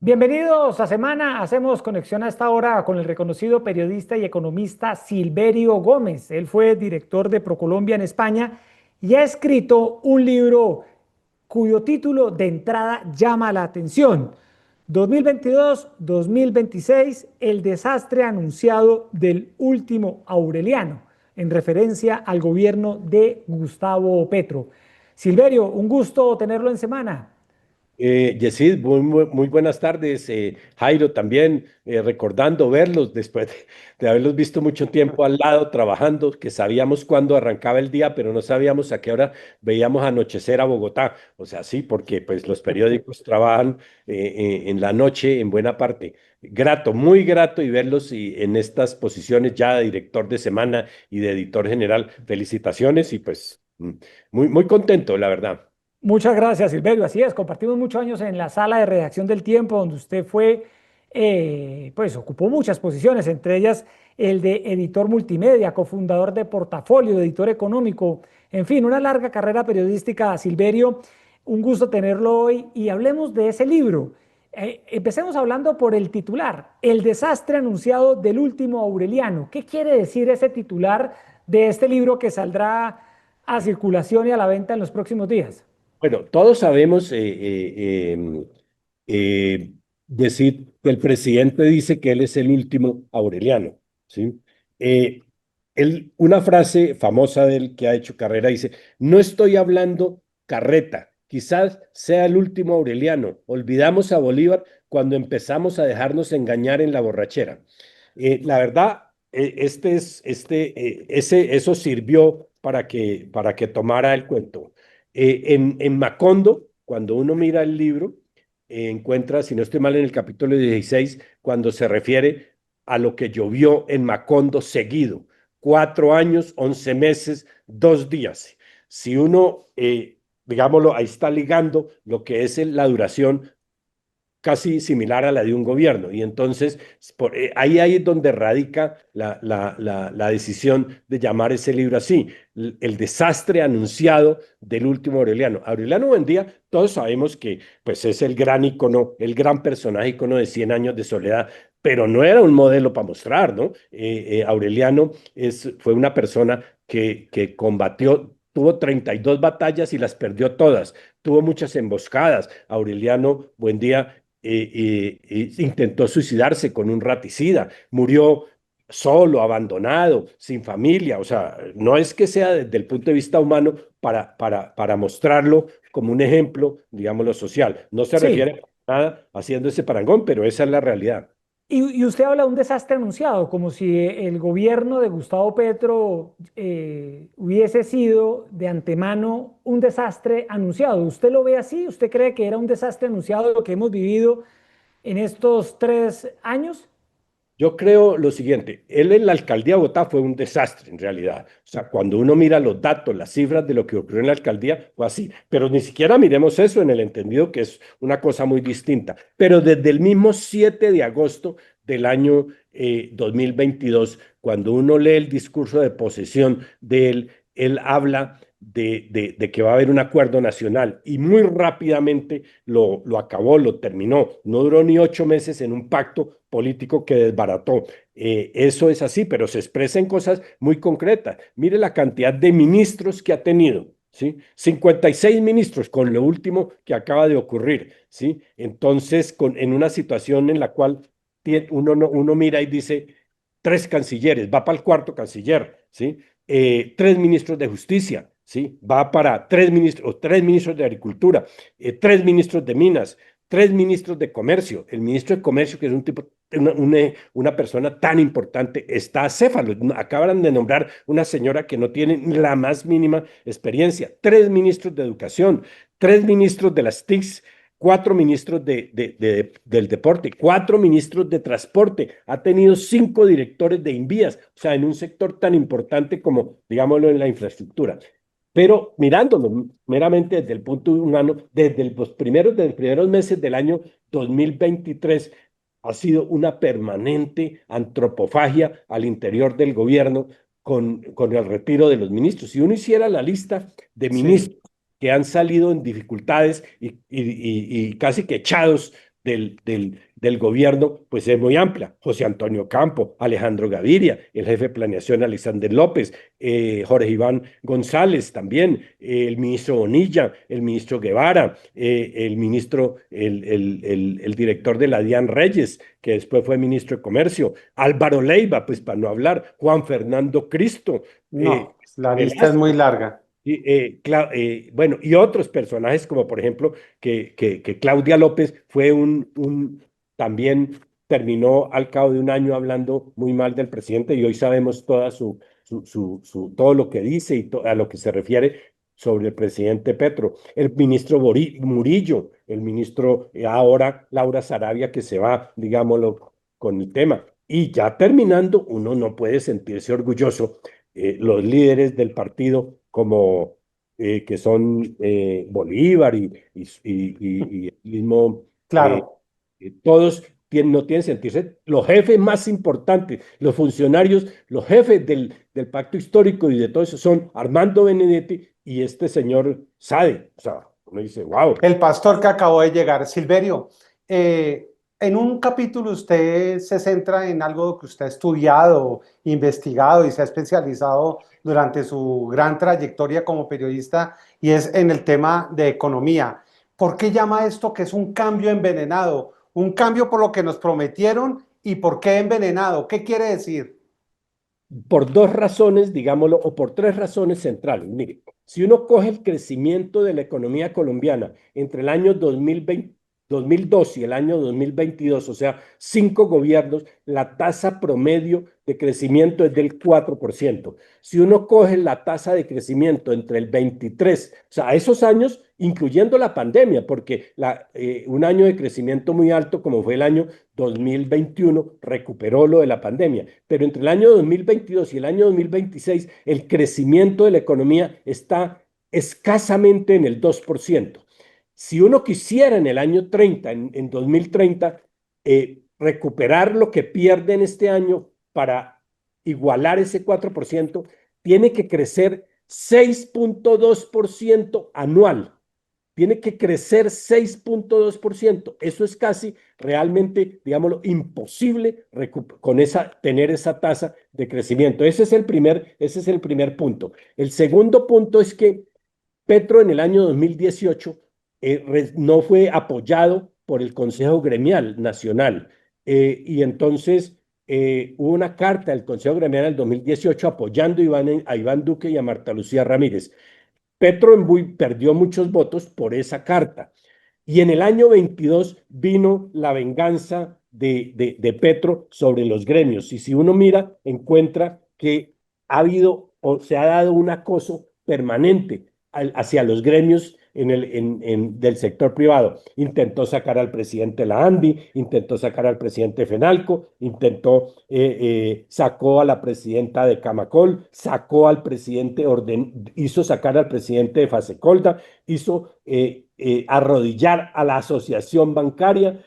Bienvenidos a Semana. Hacemos conexión a esta hora con el reconocido periodista y economista Silverio Gómez. Él fue director de ProColombia en España y ha escrito un libro cuyo título de entrada llama la atención. 2022-2026, el desastre anunciado del último Aureliano, en referencia al gobierno de Gustavo Petro. Silverio, un gusto tenerlo en Semana. Yesid, muy buenas tardes. Jairo, también recordando verlos después de haberlos visto mucho tiempo al lado trabajando, que sabíamos cuándo arrancaba el día, pero no sabíamos a qué hora veíamos anochecer a Bogotá. O sea, sí, porque pues los periódicos trabajan en la noche en buena parte. Grato, muy grato y verlos en estas posiciones ya de director de semana y de editor general. Felicitaciones y pues muy contento, la verdad. Muchas gracias, Silverio. Así es, compartimos muchos años en la sala de redacción del Tiempo, donde usted fue, pues ocupó muchas posiciones, entre ellas el de editor multimedia, cofundador de Portafolio, editor económico, en fin, una larga carrera periodística, Silverio. Un gusto tenerlo hoy y hablemos de ese libro. Empecemos hablando por el titular, El desastre anunciado del último Aureliano. ¿Qué quiere decir ese titular de este libro que saldrá a circulación y a la venta en los próximos días? Bueno, todos sabemos decir que el presidente dice que él es el último Aureliano, ¿sí? Eh, una frase famosa de él que ha hecho carrera dice, no estoy hablando carreta, quizás sea el último Aureliano, olvidamos a Bolívar cuando empezamos a dejarnos engañar en la borrachera. La verdad, eso sirvió para que tomara el cuento. En Macondo, cuando uno mira el libro, encuentra, si no estoy mal, en el capítulo 16, cuando se refiere a lo que llovió en Macondo seguido, 4 años, 11 meses, 2 días. Si uno, digámoslo, ahí está ligando lo que es la duración casi similar a la de un gobierno. Y entonces, ahí es donde radica la decisión de llamar ese libro así, el desastre anunciado del último Aureliano. Aureliano Buendía, todos sabemos que pues, es el gran icono, el gran personaje icono de Cien años de soledad, pero no era un modelo para mostrar, ¿no? Aureliano fue una persona que combatió. Tuvo 32 batallas y las perdió todas. Tuvo muchas emboscadas. Aureliano Buendía intentó suicidarse con un raticida, murió solo, abandonado, sin familia. O sea, no es que sea desde el punto de vista humano para mostrarlo como un ejemplo, digámoslo, social. No se Sí, refiere a nada haciendo ese parangón, pero esa es la realidad. y usted habla de un desastre anunciado, como si el gobierno de Gustavo Petro hubiese sido de antemano un desastre anunciado. ¿Usted lo ve así? ¿Usted cree que era un desastre anunciado lo que hemos vivido en estos 3 años? Yo creo lo siguiente, él en la alcaldía de Bogotá fue un desastre en realidad. O sea, cuando uno mira los datos, las cifras de lo que ocurrió en la alcaldía, fue así. Pero ni siquiera miremos eso en el entendido que es una cosa muy distinta. Pero desde el mismo 7 de agosto del año 2022, cuando uno lee el discurso de posesión de él, él habla de que va a haber un acuerdo nacional y muy rápidamente lo acabó, lo terminó. No duró ni 8 meses en un pacto político que desbarató. Eso es así, pero se expresa en cosas muy concretas. Mire la cantidad de ministros que ha tenido. ¿Sí? 56 ministros con lo último que acaba de ocurrir, ¿sí? Entonces, en una situación en la cual uno mira y dice, tres cancilleres, va para el cuarto canciller, ¿sí? Tres ministros de justicia, ¿sí? Va para tres ministros de agricultura, tres ministros de minas, tres ministros de comercio. El ministro de comercio, que es un tipo, una persona tan importante, está acéfalo. Acaban de nombrar una señora que no tiene la más mínima experiencia. Tres ministros de educación, tres ministros de las TICs, cuatro ministros del deporte, cuatro ministros de transporte, ha tenido cinco directores de Invías, o sea, en un sector tan importante como, digámoslo, en la infraestructura. Pero mirándolo meramente desde el punto humano, desde los primeros meses del año 2023, ha sido una permanente antropofagia al interior del gobierno con el retiro de los ministros. Si uno hiciera la lista de Sí. ministros que han salido en dificultades y casi que echados del gobierno, pues es muy amplia. José Antonio Campo, Alejandro Gaviria, el jefe de planeación Alexander López, Jorge Iván González también, el ministro Bonilla, el ministro Guevara, el ministro, el director de la DIAN Reyes, que después fue ministro de Comercio, Álvaro Leiva, pues para no hablar, Juan Fernando Cristo, No, la lista es muy Velasco, larga. bueno, y otros personajes como por ejemplo que Claudia López fue también terminó al cabo de un año hablando muy mal del presidente y hoy sabemos toda todo lo que dice y a lo que se refiere sobre el presidente Petro. El ministro Murillo, el ministro ahora Laura Sarabia que se va, digámoslo, con el tema. Y ya terminando, uno no puede sentirse orgulloso los líderes del partido como que son Bolívar y el mismo, Claro, todos no tienen que sentirse los jefes más importantes, los funcionarios, los jefes del pacto histórico y de todo eso son Armando Benedetti y este señor Sade. O sea, uno dice, wow. el pastor que acabó de llegar, Silverio, en un capítulo usted se centra en algo que usted ha estudiado, investigado y se ha especializado durante su gran trayectoria como periodista y es en el tema de economía. ¿Por qué llama esto que es un cambio envenenado? Un cambio por lo que nos prometieron y por qué envenenado. ¿Qué quiere decir? Por dos razones, digámoslo, o por tres razones centrales. Mire, si uno coge el crecimiento de la economía colombiana entre el año 2002 y el año 2022, o sea, 5 gobiernos, la tasa promedio de crecimiento es del 4%. Si uno coge la tasa de crecimiento entre el 23, o sea, esos años, incluyendo la pandemia, porque un año de crecimiento muy alto, como fue el año 2021, recuperó lo de la pandemia, pero entre el año 2022 y el año 2026, el crecimiento de la economía está escasamente en el 2%. Si uno quisiera en el año 30, en 2030, recuperar lo que pierde en este año para igualar ese 4%, tiene que crecer 6,2% anual. Tiene que crecer 6,2%. Eso es casi realmente, digámoslo, imposible tener esa tasa de crecimiento. Ese es el primer punto. El segundo punto es que Petro en el año 2018 no fue apoyado por el Consejo Gremial Nacional. Y entonces hubo una carta del Consejo Gremial del 2018 apoyando a Iván Duque y a Marta Lucía Ramírez. Petro perdió muchos votos por esa carta. Y en el año 22 vino la venganza de Petro sobre los gremios. Y si uno mira, encuentra que ha habido o se ha dado un acoso permanente hacia los gremios del sector privado. Intentó sacar al presidente de la ANDI, intentó sacar al presidente de FENALCO, sacó a la presidenta de Camacol, sacó al presidente, hizo sacar al presidente de Fasecolda, hizo arrodillar a la asociación bancaria.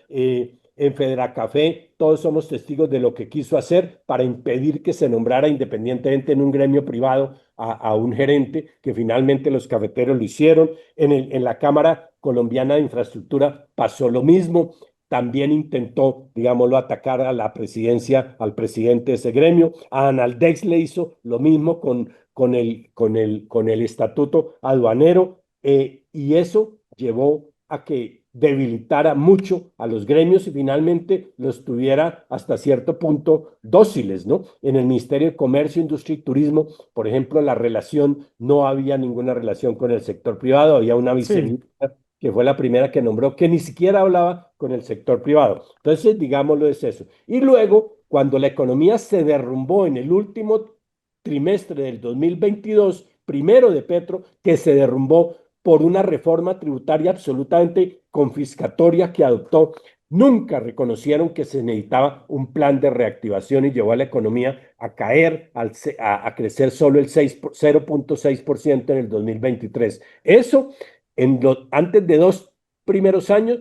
En Federacafé todos somos testigos de lo que quiso hacer para impedir que se nombrara independientemente en un gremio privado a un gerente, que finalmente los cafeteros lo hicieron. En la Cámara Colombiana de Infraestructura pasó lo mismo. También intentó, digámoslo, atacar a la presidencia, al presidente de ese gremio. A Analdex le hizo lo mismo con el estatuto aduanero, y eso llevó a que debilitara mucho a los gremios y finalmente los tuviera hasta cierto punto dóciles, ¿no? En el Ministerio de Comercio, Industria y Turismo, por ejemplo, no había ninguna relación con el sector privado, había una Sí. viceministra que fue la primera que nombró, que ni siquiera hablaba con el sector privado. Entonces, digámoslo, es eso. Y luego, cuando la economía se derrumbó en el último trimestre del 2022, primero de Petro, que se derrumbó por una reforma tributaria absolutamente confiscatoria que adoptó. Nunca reconocieron que se necesitaba un plan de reactivación y llevó a la economía a caer, a crecer solo el 0,6% en el 2023. Eso, antes de 2 primeros años,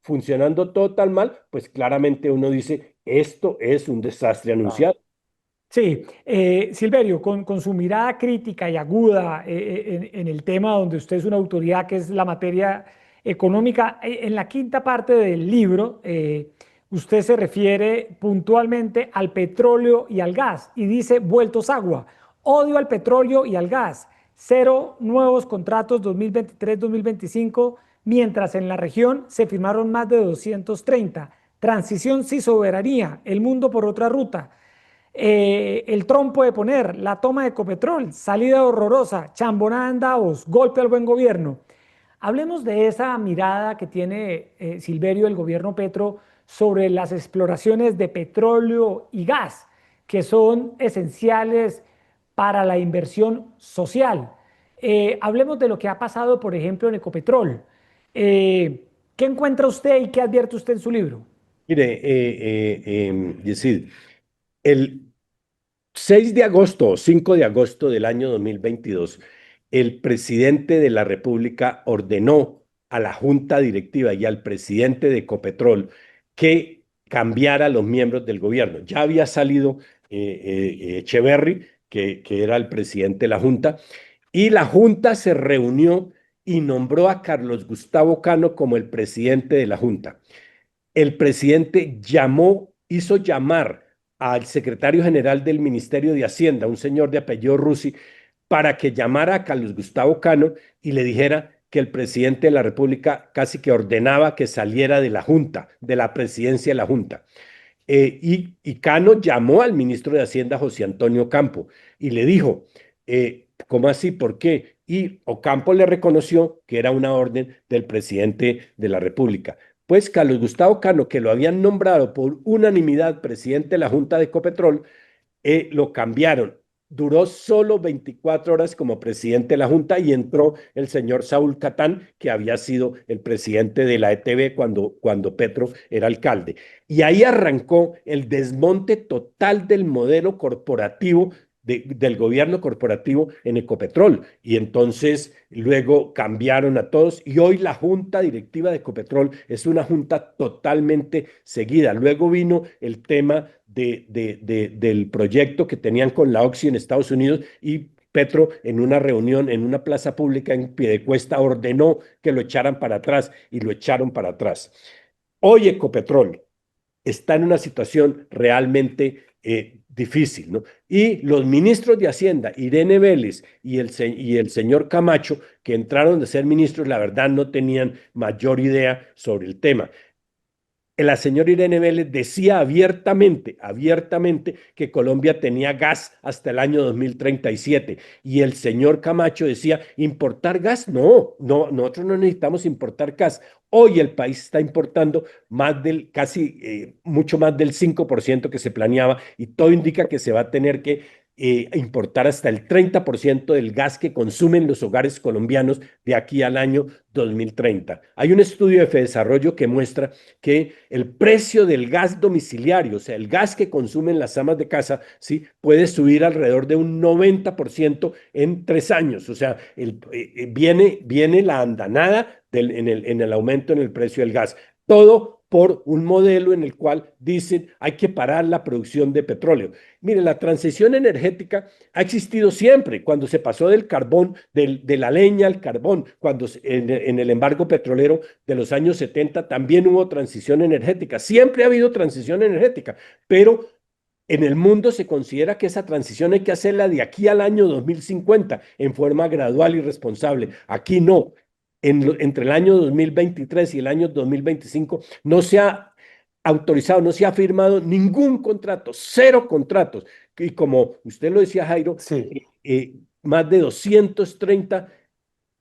funcionando todo tan mal, pues claramente uno dice, esto es un desastre Ah, anunciado. Sí, Silverio, con su mirada crítica y aguda en el tema donde usted es una autoridad, que es la materia económica. En la quinta parte del libro, usted se refiere puntualmente al petróleo y al gas y dice vueltos agua. Odio al petróleo y al gas. Cero nuevos contratos 2023-2025, mientras en la región se firmaron más de 230. Transición sí, soberanía, el mundo por otra ruta. El trompo de poner, la toma de Ecopetrol, salida horrorosa, chambonada en Davos, golpe al buen gobierno. Hablemos de esa mirada que tiene Silverio, el gobierno Petro, sobre las exploraciones de petróleo y gas, que son esenciales para la inversión social. Hablemos de lo que ha pasado, por ejemplo, en Ecopetrol. ¿Qué encuentra usted y qué advierte usted en su libro? Mire, Yesid, el 6 de agosto o 5 de agosto del año 2022, el presidente de la República ordenó a la junta directiva y al presidente de Ecopetrol que cambiara los miembros del gobierno. Ya había salido Echeverry, que era el presidente de la junta, y la junta se reunió y nombró a Carlos Gustavo Cano como el presidente de la junta. El presidente hizo llamar al secretario general del Ministerio de Hacienda, un señor de apellido Rusi, para que llamara a Carlos Gustavo Cano y le dijera que el presidente de la República casi que ordenaba que saliera de la Junta, de la presidencia de la Junta. Y Cano llamó al ministro de Hacienda, José Antonio Campo, y le dijo, ¿cómo así? ¿Por qué? Y Ocampo le reconoció que era una orden del presidente de la República. Pues Carlos Gustavo Cano, que lo habían nombrado por unanimidad presidente de la Junta de Ecopetrol, lo cambiaron. Duró solo 24 horas como presidente de la Junta y entró el señor Saúl Catán, que había sido el presidente de la ETB cuando Petro era alcalde. Y ahí arrancó el desmonte total del modelo corporativo del gobierno corporativo en Ecopetrol. Y entonces luego cambiaron a todos y hoy la junta directiva de Ecopetrol es una junta totalmente seguida. Luego vino el tema del proyecto que tenían con la Oxy en Estados Unidos y Petro en una reunión en una plaza pública en Piedecuesta ordenó que lo echaran para atrás y lo echaron para atrás. Hoy Ecopetrol está en una situación realmente difícil, ¿no? Y los ministros de Hacienda, Irene Vélez y el señor Camacho, que entraron de ser ministros, la verdad no tenían mayor idea sobre el tema. La señora Irene Vélez decía abiertamente que Colombia tenía gas hasta el año 2037 y el señor Camacho decía, ¿importar gas? No, nosotros no necesitamos importar gas. Hoy el país está importando mucho más del 5% que se planeaba y todo indica que se va a tener que importar hasta el 30% del gas que consumen los hogares colombianos de aquí al año 2030. Hay un estudio de Fedesarrollo que muestra que el precio del gas domiciliario, o sea, el gas que consumen las amas de casa, ¿sí? Puede subir alrededor de un 90% en 3 años. O sea, viene la andanada en el aumento en el precio del gas. Todo por un modelo en el cual dicen hay que parar la producción de petróleo. Mire, la transición energética ha existido siempre, cuando se pasó del carbón, de la leña al carbón, cuando en el embargo petrolero de los años 70 también hubo transición energética. Siempre ha habido transición energética, pero en el mundo se considera que esa transición hay que hacerla de aquí al año 2050 en forma gradual y responsable. Aquí no. Entre el año 2023 y el año 2025 no se ha autorizado, no se ha firmado ningún contrato, cero contratos. Y como usted lo decía, Jairo, Sí. más de 230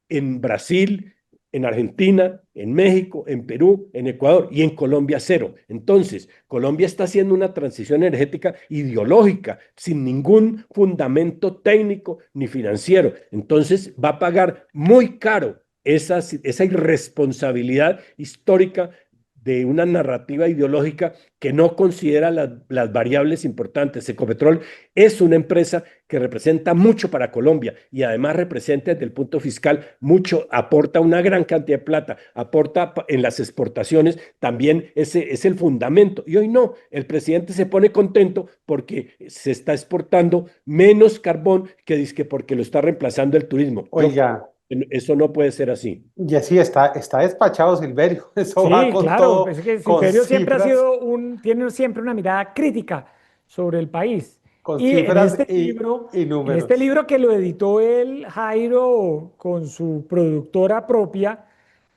en Brasil, en Argentina, en México, en Perú, en Ecuador y en Colombia cero. Entonces, Colombia está haciendo una transición energética ideológica, sin ningún fundamento técnico ni financiero. Entonces, va a pagar muy caro esa irresponsabilidad histórica de una narrativa ideológica que no considera las variables importantes. Ecopetrol es una empresa que representa mucho para Colombia y además representa desde el punto fiscal mucho, aporta una gran cantidad de plata, aporta en las exportaciones, también ese es el fundamento. Y hoy no, el presidente se pone contento porque se está exportando menos carbón que dizque porque lo está reemplazando el turismo. Oiga, Eso no puede ser así. Y así está despachado Silverio. Eso va Sí, con claro, todo, es que con Silverio siempre ha cifras, sido tiene siempre una mirada crítica sobre el país. con Y cifras y en este números. libro que lo editó él, Jairo, con su productora propia,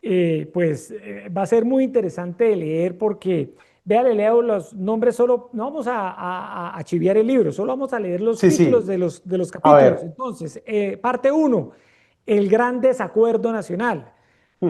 va a ser muy interesante de leer porque, vea, le leo los nombres solo, no vamos a chiviar el libro, solo vamos a leer los Sí, títulos sí. de los A capítulos. ver. Entonces, parte uno, el gran desacuerdo nacional.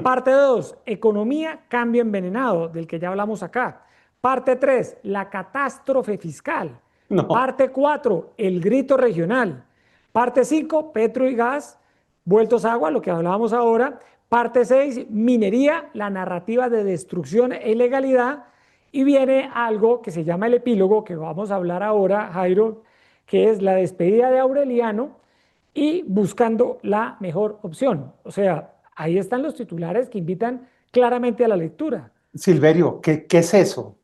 Parte 2, economía, cambio envenenado, del que ya hablamos acá. Parte 3, la catástrofe fiscal. No. Parte 4, el grito regional. Parte 5, petro y gas, vueltos agua, lo que hablábamos ahora. Parte 6, minería, la narrativa de destrucción e ilegalidad. Y viene algo que se llama el epílogo, que vamos a hablar ahora, Jairo, que es la despedida de Aureliano y buscando la mejor opción. O sea, ahí están los titulares que invitan claramente a la lectura. Silverio, ¿qué es eso?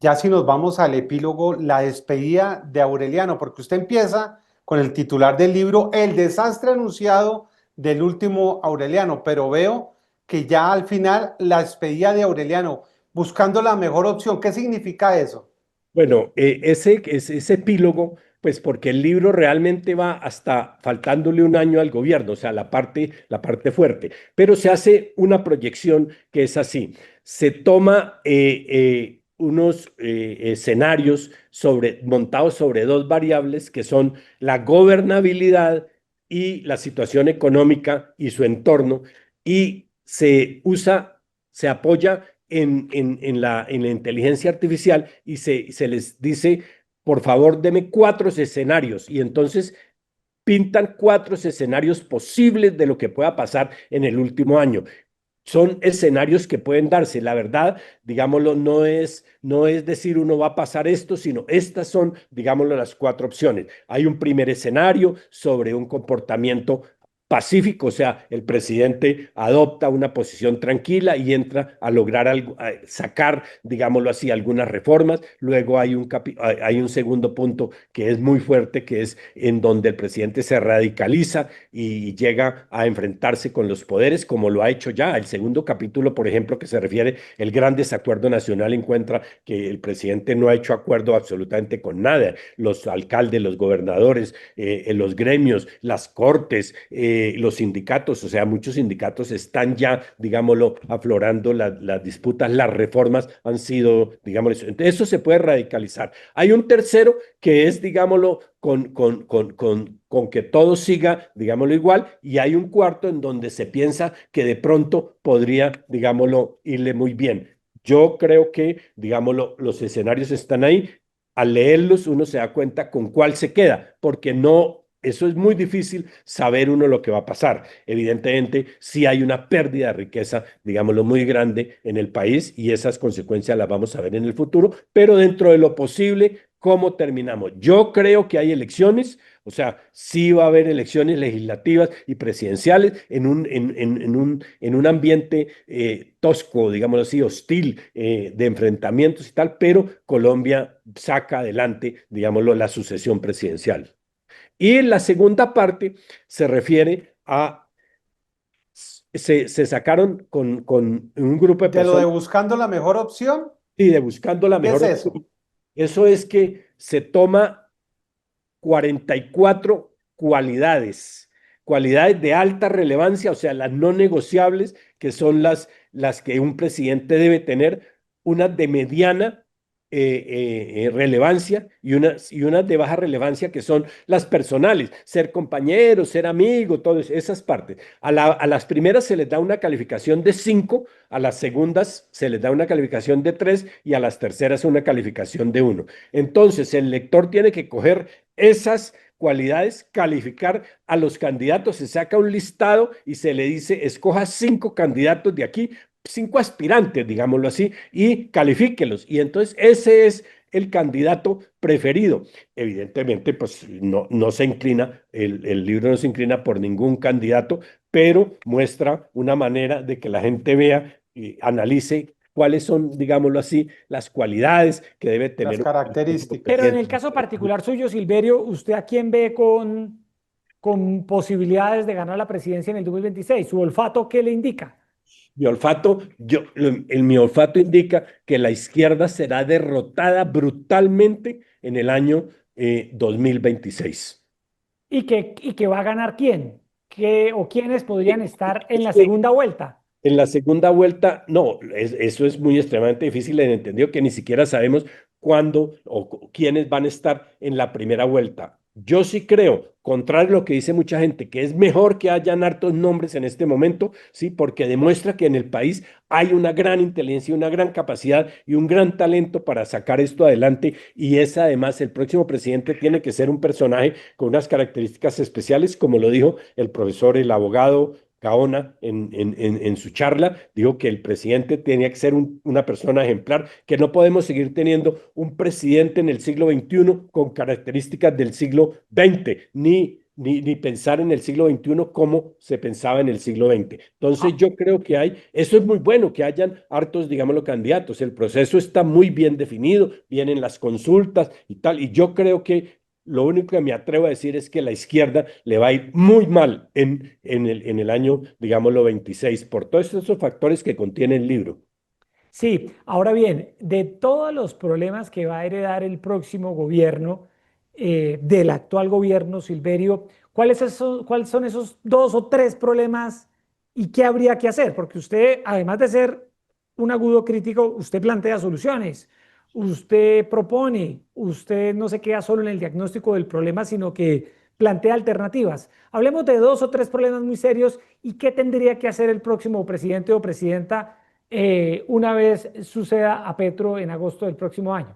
Ya si nos vamos al epílogo, la despedida de Aureliano, porque usted empieza con el titular del libro, El desastre anunciado del último Aureliano, pero veo que ya al final la despedida de Aureliano, buscando la mejor opción. ¿Qué significa eso? Bueno, ese epílogo, pues porque el libro realmente va hasta faltándole un año al gobierno, o sea, la parte fuerte, pero se hace una proyección que es así. Se toma unos escenarios montados sobre dos variables que son la gobernabilidad y la situación económica y su entorno, y se apoya en la inteligencia artificial y se les dice, por favor, deme cuatro escenarios. Y entonces pintan cuatro escenarios posibles de lo que pueda pasar en el último año. Son escenarios que pueden darse. La verdad, digámoslo, no es decir uno va a pasar esto, sino estas son, digámoslo, las cuatro opciones. Hay un primer escenario sobre un comportamiento pacífico, o sea, el presidente adopta una posición tranquila y entra a lograr algo, a sacar, digámoslo así, algunas reformas. Luego hay un segundo punto que es muy fuerte, que es en donde el presidente se radicaliza y llega a enfrentarse con los poderes, como lo ha hecho ya. El segundo capítulo, por ejemplo, que se refiere el gran desacuerdo nacional, encuentra que el presidente no ha hecho acuerdo absolutamente con nada. Los alcaldes, los gobernadores, los gremios, las cortes, los sindicatos, o sea, muchos sindicatos están ya, digámoslo, aflorando las disputas, las reformas han sido, digámoslo, entonces eso se puede radicalizar. Hay un tercero que es, digámoslo, con que todo siga, digámoslo, igual, y hay un cuarto en donde se piensa que de pronto podría, digámoslo, irle muy bien. Yo creo que, digámoslo, los escenarios están ahí. Al leerlos uno se da cuenta con cuál se queda, porque no, eso es muy difícil saber uno lo que va a pasar. Evidentemente, sí hay una pérdida de riqueza, digámoslo, muy grande en el país y esas consecuencias las vamos a ver en el futuro, pero dentro de lo posible, ¿cómo terminamos? Yo creo que hay elecciones, o sea, sí va a haber elecciones legislativas y presidenciales en un ambiente tosco, digámoslo así, hostil, de enfrentamientos y tal, pero Colombia saca adelante, digámoslo, la sucesión presidencial. Y la segunda parte se refiere a, se sacaron con un grupo de De lo de personas buscando la mejor opción, y de buscando la ¿qué mejor es opción. eso? Eso es que se toma 44 cualidades, cualidades de alta relevancia, o sea, las no negociables, que son las que un presidente debe tener, unas de mediana relevancia y unas de baja relevancia, que son las personales, ser compañero, ser amigo, todas esas partes. A las primeras se les da una calificación de 5, a las segundas se les da una calificación de 3 y a las terceras una calificación de 1. Entonces, el lector tiene que coger esas cualidades, calificar a los candidatos, se saca un listado y se le dice, escoja 5 candidatos de aquí, 5 aspirantes, digámoslo así, y califíquelos. Y entonces ese es el candidato preferido. Evidentemente, pues no se inclina, el libro no se inclina por ningún candidato, pero muestra una manera de que la gente vea y analice cuáles son, digámoslo así, las cualidades que debe Las tener un Pero características. en el caso particular suyo, Silverio, ¿usted a quién ve con posibilidades de ganar la presidencia en el 2026? ¿Su olfato qué le indica? Mi olfato indica que la izquierda será derrotada brutalmente en el año 2026. ¿Y que va a ganar quién? ¿Qué, o quiénes podrían estar en la segunda vuelta? En la segunda vuelta, no, eso es muy extremadamente difícil en entendido que ni siquiera sabemos cuándo o quiénes van a estar en la primera vuelta. Yo sí creo, contrario a lo que dice mucha gente, que es mejor que hayan hartos nombres en este momento, sí, porque demuestra que en el país hay una gran inteligencia, una gran capacidad y un gran talento para sacar esto adelante. Y es además, el próximo presidente tiene que ser un personaje con unas características especiales, como lo dijo el profesor, el abogado Gaona en su charla, dijo que el presidente tenía que ser una persona ejemplar, que no podemos seguir teniendo un presidente en el siglo XXI con características del siglo XX, ni pensar en el siglo XXI como se pensaba en el siglo XX. Entonces yo creo que eso es muy bueno, que hayan hartos, digámoslo, candidatos. El proceso está muy bien definido, vienen las consultas y tal, y yo creo que lo único que me atrevo a decir es que la izquierda le va a ir muy mal en el año, digámoslo, 26, por todos esos factores que contiene el libro. Sí, ahora bien, de todos los problemas que va a heredar el próximo gobierno, del actual gobierno, Silverio, ¿cuáles son esos dos o tres problemas y qué habría que hacer? Porque usted, además de ser un agudo crítico, usted plantea soluciones, usted propone, usted no se queda solo en el diagnóstico del problema, sino que plantea alternativas. Hablemos de dos o tres problemas muy serios y qué tendría que hacer el próximo presidente o presidenta una vez suceda a Petro en agosto del próximo año.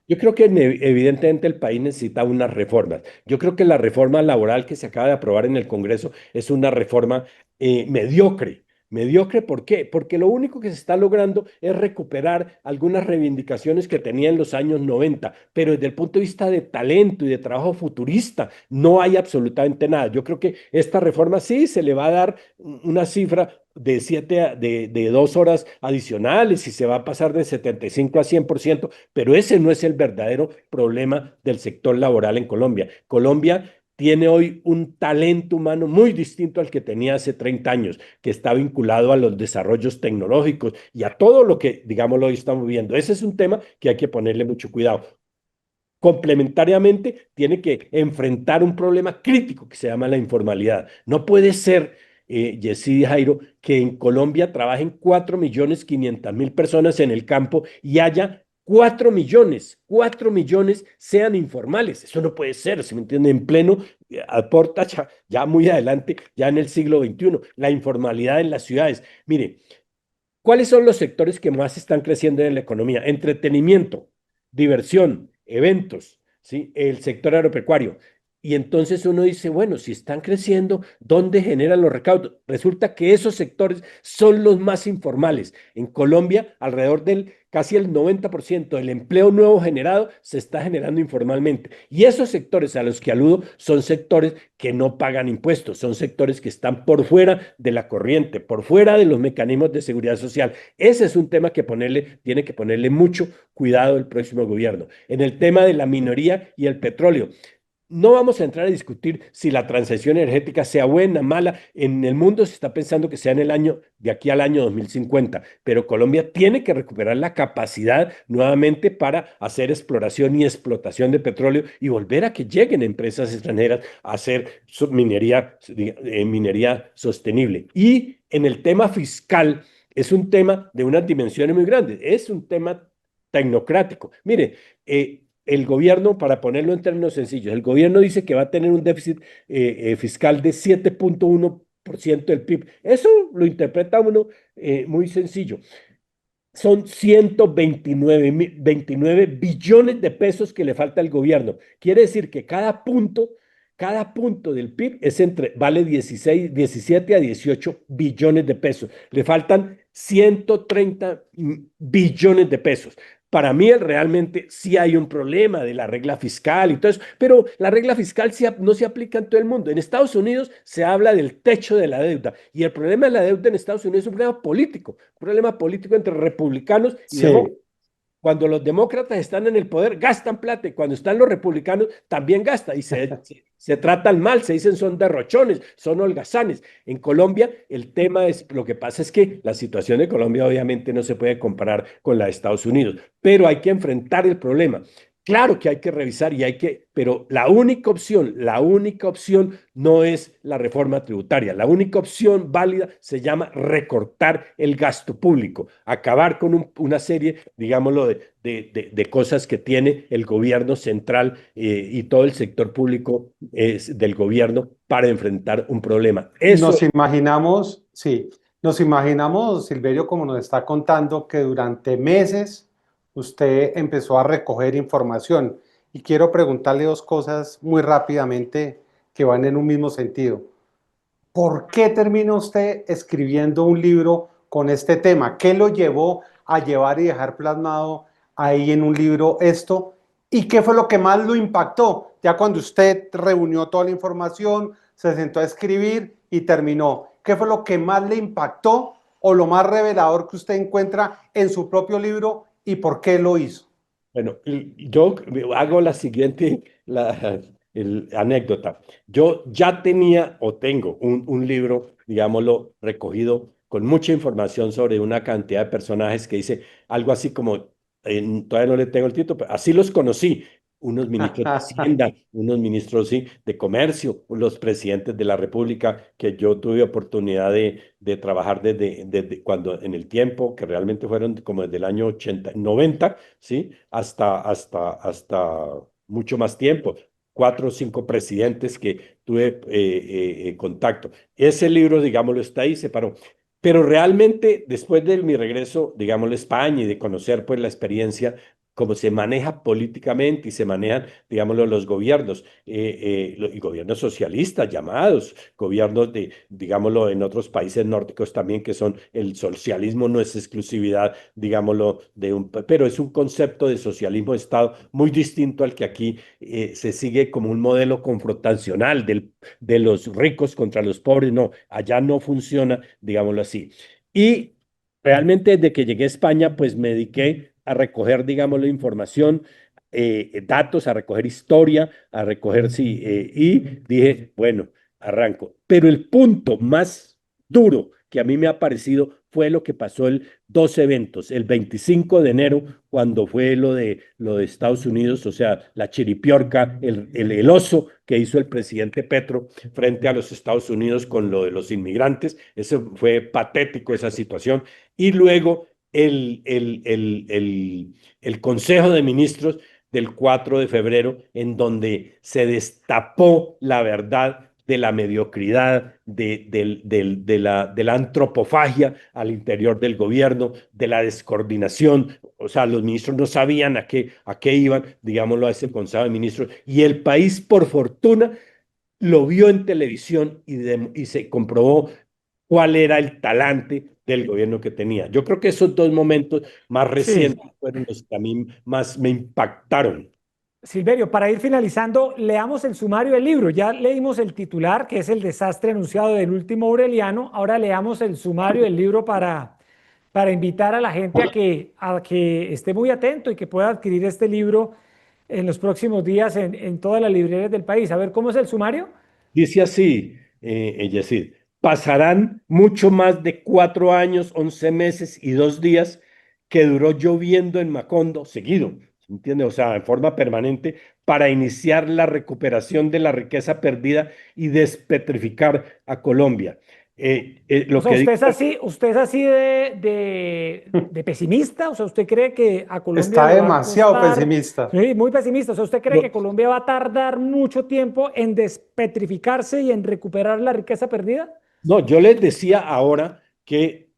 Yo creo que evidentemente el país necesita unas reformas. Yo creo que la reforma laboral que se acaba de aprobar en el Congreso es una reforma mediocre. Mediocre, ¿por qué? Porque lo único que se está logrando es recuperar algunas reivindicaciones que tenía en los años 90, pero desde el punto de vista de talento y de trabajo futurista no hay absolutamente nada. Yo creo que esta reforma sí se le va a dar una cifra de 2 horas adicionales y se va a pasar de 75 a 100%, pero ese no es el verdadero problema del sector laboral en Colombia. Colombia tiene hoy un talento humano muy distinto al que tenía hace 30 años, que está vinculado a los desarrollos tecnológicos y a todo lo que, digámoslo, hoy estamos viendo. Ese es un tema que hay que ponerle mucho cuidado. Complementariamente, tiene que enfrentar un problema crítico que se llama la informalidad. No puede ser, Yesidi Jairo, que en Colombia trabajen 4.500.000 personas en el campo y haya 4 millones sean informales. Eso no puede ser, ¿se me entiende? En pleno, aporta ya muy adelante, ya en el siglo XXI, la informalidad en las ciudades. Mire, ¿cuáles son los sectores que más están creciendo en la economía? Entretenimiento, diversión, eventos, ¿sí? El sector agropecuario. Y entonces uno dice, bueno, si están creciendo, ¿dónde generan los recaudos? Resulta que esos sectores son los más informales. En Colombia, alrededor del casi el 90% del empleo nuevo generado se está generando informalmente. Y esos sectores a los que aludo son sectores que no pagan impuestos, son sectores que están por fuera de la corriente, por fuera de los mecanismos de seguridad social. Ese es un tema que tiene que ponerle mucho cuidado el próximo gobierno. En el tema de la minería y el petróleo, no vamos a entrar a discutir si la transición energética sea buena, mala. En el mundo se está pensando que sea de aquí al año 2050, pero Colombia tiene que recuperar la capacidad nuevamente para hacer exploración y explotación de petróleo y volver a que lleguen empresas extranjeras a hacer minería sostenible. Y en el tema fiscal, es un tema de unas dimensiones muy grandes, es un tema tecnocrático. Mire, el gobierno, para ponerlo en términos sencillos, el gobierno dice que va a tener un déficit fiscal de 7,1% del PIB. Eso lo interpreta uno muy sencillo. Son 129 billones de pesos que le falta al gobierno. Quiere decir que cada punto del PIB vale 16, 17 a 18 billones de pesos. Le faltan 130 billones de pesos. Para mí realmente sí hay un problema de la regla fiscal y todo eso, pero la regla fiscal no se aplica en todo el mundo. En Estados Unidos se habla del techo de la deuda y el problema de la deuda en Estados Unidos es un problema político entre republicanos y Sí. demócratas. cuando los demócratas están en el poder, gastan plata, y cuando están los republicanos, también gastan, y se tratan mal, se dicen son derrochones, son holgazanes. En Colombia, el tema es, lo que pasa es que la situación de Colombia obviamente no se puede comparar con la de Estados Unidos, pero hay que enfrentar el problema. Claro que hay que revisar y hay que, pero la única opción no es la reforma tributaria. La única opción válida se llama recortar el gasto público, acabar con una serie, digámoslo, de cosas que tiene el gobierno central y todo el sector público del gobierno para enfrentar un problema. Eso, Nos imaginamos, sí, nos imaginamos, Silverio, como nos está contando, que durante meses usted empezó a recoger información. Y quiero preguntarle dos cosas muy rápidamente que van en un mismo sentido. ¿Por qué termina usted escribiendo un libro con este tema? ¿Qué lo llevó a llevar y dejar plasmado ahí en un libro esto? ¿Y qué fue lo que más lo impactó? Ya cuando usted reunió toda la información, se sentó a escribir y terminó. ¿Qué fue lo que más le impactó o lo más revelador que usted encuentra en su propio libro y por qué lo hizo? bueno, yo hago la siguiente anécdota. Yo ya tenía o tengo un libro, digámoslo, recogido con mucha información sobre una cantidad de personajes que dice algo así como, todavía no le tengo el título, pero así los conocí. Unos ministros de Hacienda, unos ministros, sí, de Comercio, los presidentes de la República, que yo tuve oportunidad de trabajar desde cuando en el tiempo, que realmente fueron como desde el año 80, 90, ¿sí? Hasta mucho más tiempo, 4 o 5 presidentes que tuve contacto. Ese libro, digámoslo, está ahí, se paró. Pero realmente, después de mi regreso, digámoslo, a España y de conocer pues la experiencia, cómo se maneja políticamente y se manejan, digámoslo, los gobiernos, y gobiernos socialistas llamados, gobiernos digámoslo, en otros países nórdicos también, que son, el socialismo no es exclusividad, digámoslo, pero es un concepto de socialismo de Estado muy distinto al que aquí se sigue como un modelo confrontacional de los ricos contra los pobres. No, allá no funciona, digámoslo así. Y realmente desde que llegué a España, pues me dediqué a recoger, digámoslo, información, datos, a recoger historia, a recoger, sí, y dije, bueno, arranco. Pero el punto más duro que a mí me ha parecido fue lo que pasó el dos eventos, el 25 de enero, cuando fue lo de Estados Unidos, o sea, la chiripiorca, el oso que hizo el presidente Petro frente a los Estados Unidos con lo de los inmigrantes. Eso fue patético, esa situación. Y luego el Consejo de Ministros del 4 de febrero, en donde se destapó la verdad de la mediocridad, de la antropofagia al interior del gobierno, de la descoordinación. O sea, los ministros no sabían a qué iban, digámoslo, a ese Consejo de Ministros. Y el país, por fortuna, lo vio en televisión y se comprobó cuál era el talante del gobierno que tenía. Yo creo que esos dos momentos más Sí, recientes fueron los que a mí más me impactaron. Silverio, para ir finalizando, leamos el sumario del libro. Ya leímos el titular, que es el desastre anunciado del último Aureliano. Ahora leamos el sumario del libro para invitar a la gente a que esté muy atento y que pueda adquirir este libro en los próximos días en todas las librerías del país. A ver, ¿cómo es el sumario? Dice así, Yesid, pasarán mucho más de 4 años, 11 meses y 2 días que duró lloviendo en Macondo, seguido, ¿se entiende? O sea, en forma permanente, para iniciar la recuperación de la riqueza perdida y despetrificar a Colombia. O Lo sea, que digo, usted es así de pesimista, o sea, usted cree que a Colombia Está le va a demasiado costar, pesimista. sí, muy pesimista, o sea, usted cree que yo, Colombia va a tardar mucho tiempo en despetrificarse y en recuperar la riqueza perdida. no, yo les decía ahora que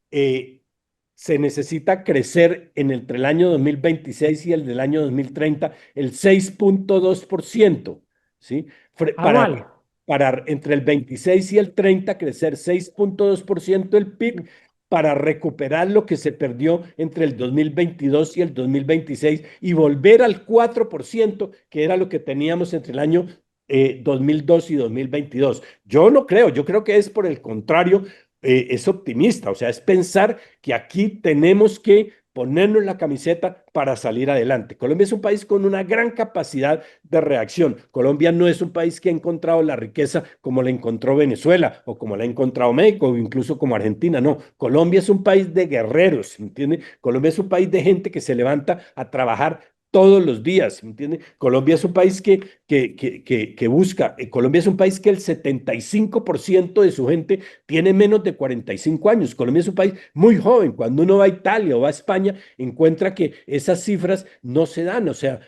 se necesita crecer entre el año 2026 y el del año 2030 el 6,2%, ¿sí? Fre- Para, Anual. para entre el 26 y el 30 crecer 6,2% el PIB para recuperar lo que se perdió entre el 2022 y el 2026 y volver al 4%, que era lo que teníamos entre el año 2002 y 2022. Yo no creo, yo creo que es por el contrario, es optimista, o sea, es pensar que aquí tenemos que ponernos la camiseta para salir adelante. Colombia es un país con una gran capacidad de reacción. Colombia no es un país que ha encontrado la riqueza como la encontró Venezuela o como la ha encontrado México o incluso como Argentina. No, Colombia es un país de guerreros, ¿me entiende? Colombia es un país de gente que se levanta a trabajar todos los días, ¿me entiende? Colombia es un país que busca, Colombia es un país que el 75% de su gente tiene menos de 45 años. Colombia es un país muy joven. Cuando uno va a Italia o va a España, encuentra que esas cifras no se dan. O sea,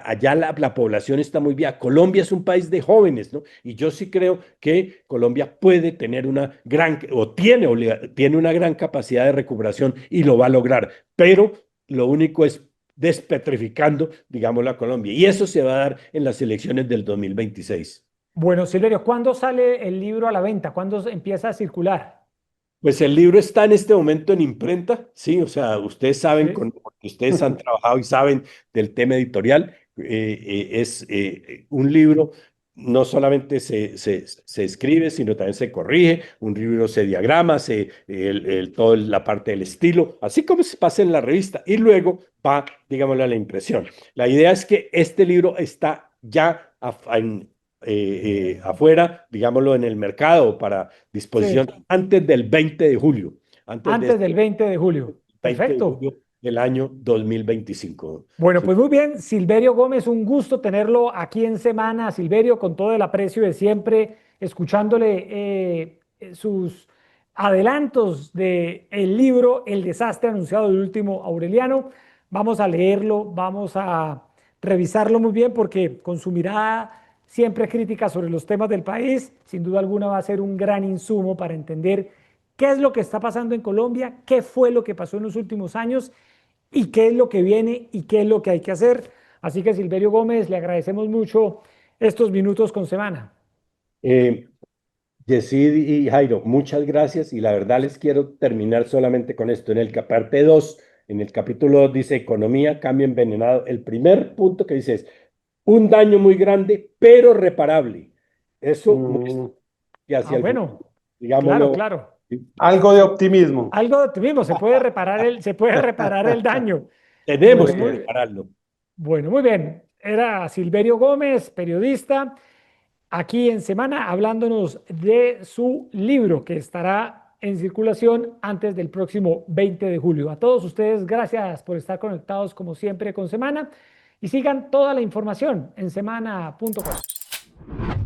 allá la población está muy vieja. Colombia es un país de jóvenes, ¿no? Y yo sí creo que Colombia puede tener una gran, o tiene una gran capacidad de recuperación y lo va a lograr. Pero lo único es despetrificando, digámoslo, a Colombia. Y eso se va a dar en las elecciones del 2026. Bueno, Silverio, ¿cuándo sale el libro a la venta? ¿Cuándo empieza a circular? Pues el libro está en este momento en imprenta, sí, o sea, ustedes saben, Sí. porque ustedes han trabajado y saben del tema editorial, es un libro, no solamente se escribe, sino también se corrige, un libro se diagrama, toda la parte del estilo, así como se pasa en la revista, y luego va, digámoslo, a la impresión. La idea es que este libro está ya afuera, digámoslo, en el mercado para disposición Sí, antes del 20 de julio, antes de antes del 20 de julio. 20 de Perfecto. julio del año 2025. Bueno, Sí. pues muy bien, Silverio Gómez, un gusto tenerlo aquí en Semana. Silverio, con todo el aprecio de siempre, escuchándole sus adelantos del libro El desastre anunciado del último Aureliano. Vamos a leerlo, vamos a revisarlo muy bien porque con su mirada siempre crítica sobre los temas del país, sin duda alguna va a ser un gran insumo para entender qué es lo que está pasando en Colombia, qué fue lo que pasó en los últimos años y qué es lo que viene y qué es lo que hay que hacer. Así que Silverio Gómez, le agradecemos mucho estos minutos con Semana. Eh, Yesid y Jairo, muchas gracias y la verdad les quiero terminar solamente con esto. Parte 2, en el capítulo 2 dice economía, cambio envenenado. El primer punto que dice es un daño muy grande, pero reparable. Eso muestra Mm, que Ah, hacia el futuro, bueno, claro, digámoslo, claro. algo de optimismo. Algo de optimismo, se puede reparar el daño. tenemos Bueno, que Bueno, repararlo. bueno, muy bien. Era Silverio Gómez, periodista, aquí en Semana, hablándonos de su libro que estará en circulación antes del próximo 20 de julio. A todos ustedes, gracias por estar conectados como siempre con Semana y sigan toda la información en semana.com.